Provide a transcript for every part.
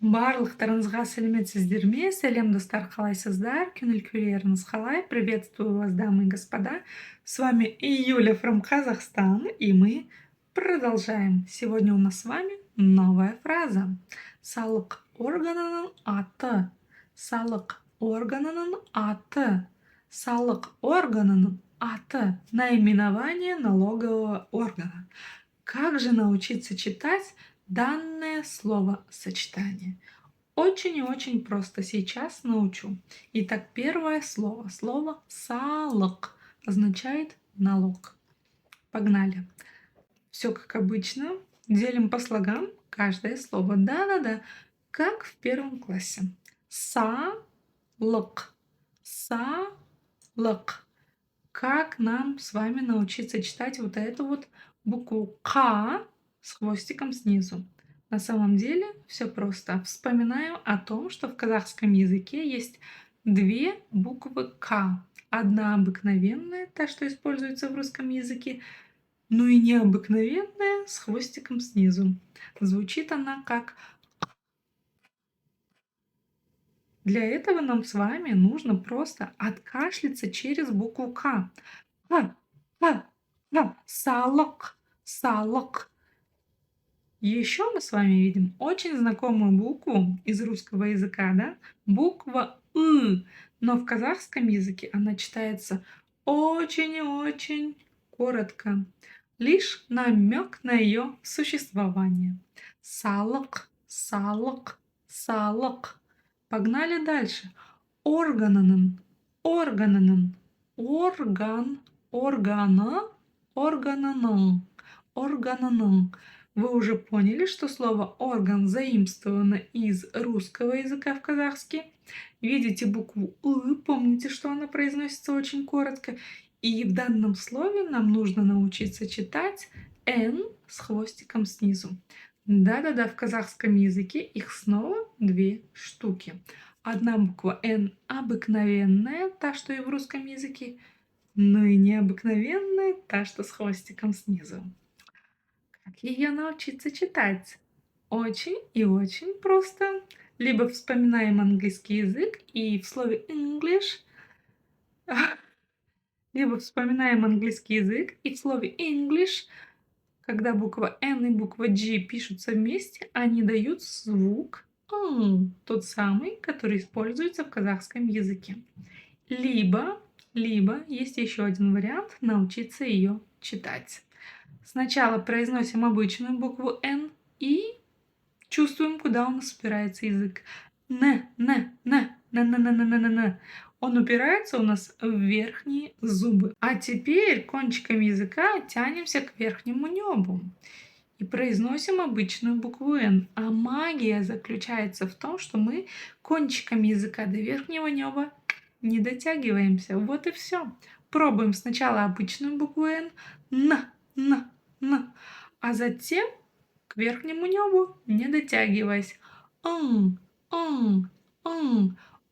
Барлықтарыңызға сәлеметсіздер ме? Сәлем, достар, қалайсыздар? Көңіл күйлеріңіз қалай? Приветствую вас, дамы и господа. С вами Юля from Казахстан, и мы продолжаем. Сегодня у нас с вами новая фраза. Салық органының аты. Салық органының аты. Салық органының аты. Наименование налогового органа. Как же научиться читать данное словосочетание? Очень и очень просто. Сейчас научу. Итак, первое слово. Слово «салық» означает налог. Погнали. Все как обычно. Делим по слогам каждое слово. Да-да-да. Как в первом классе. Салық. Салық. Как нам с вами научиться читать вот эту вот букву «К» с хвостиком снизу? На самом деле все просто. Вспоминаю о том, что в казахском языке есть две буквы «К». Одна обыкновенная, та, что используется в русском языке, ну и необыкновенная с хвостиком снизу. Звучит она как. Для этого нам с вами нужно просто откашляться через букву «К». К, К, К. Салық, салық. Еще мы с вами видим очень знакомую букву из русского языка, да? Буква «ы». Но в казахском языке она читается очень и очень коротко. Лишь намек на ее существование. Салық, салық, салық. Погнали дальше. Органының, органының. Орган, органы, органының, органының. Вы уже поняли, что слово «орган» заимствовано из русского языка в казахский. Видите букву «ы», помните, что она произносится очень коротко. И в данном слове нам нужно научиться читать «н» с хвостиком снизу. Да-да-да, в казахском языке их снова две штуки. Одна буква «н» обыкновенная, та, что и в русском языке, но и необыкновенная, та, что с хвостиком снизу. Как ее научиться читать? Очень и очень просто. Либо вспоминаем английский язык и в слове English, либо вспоминаем английский язык и в слове English, когда буква N и буква G пишутся вместе, они дают звук тот самый, который используется в казахском языке. Либо есть еще один вариант научиться ее читать. Сначала произносим обычную букву N и чувствуем, куда у нас упирается язык. Н. Он упирается у нас в верхние зубы. А теперь кончиком языка тянемся к верхнему небу и произносим обычную букву Н. А магия заключается в том, что мы кончиком языка до верхнего неба не дотягиваемся. Вот и все. Пробуем сначала обычную букву Н, а затем к верхнему небу не дотягиваясь.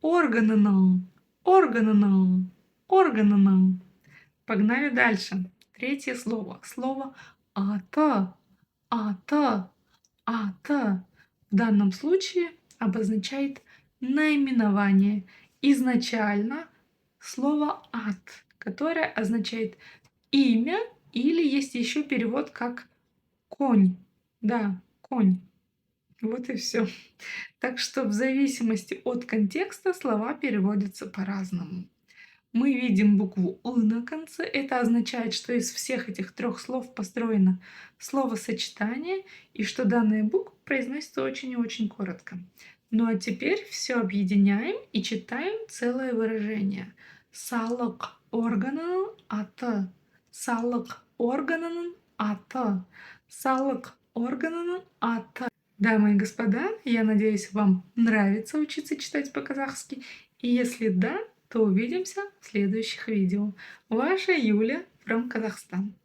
Органының, органының, органының. Погнали дальше. Третье слово. Слово «аты». «Аты». «Аты» в данном случае обозначает наименование. Изначально слово «ат», которое означает имя, или есть еще перевод как конь. Да, конь. Вот и все. Так что в зависимости от контекста слова переводятся по-разному. Мы видим букву «ы» на конце. Это означает, что из всех этих трех слов построено словосочетание, и что данная буква произносится очень и очень коротко. Ну а теперь все объединяем и читаем целое выражение. Салық органының аты. Салық органының аты. Салық органының аты. Дамы и господа, я надеюсь, вам нравится учиться читать по-казахски. И если да, то увидимся в следующих видео. Ваша Юля from Казахстан.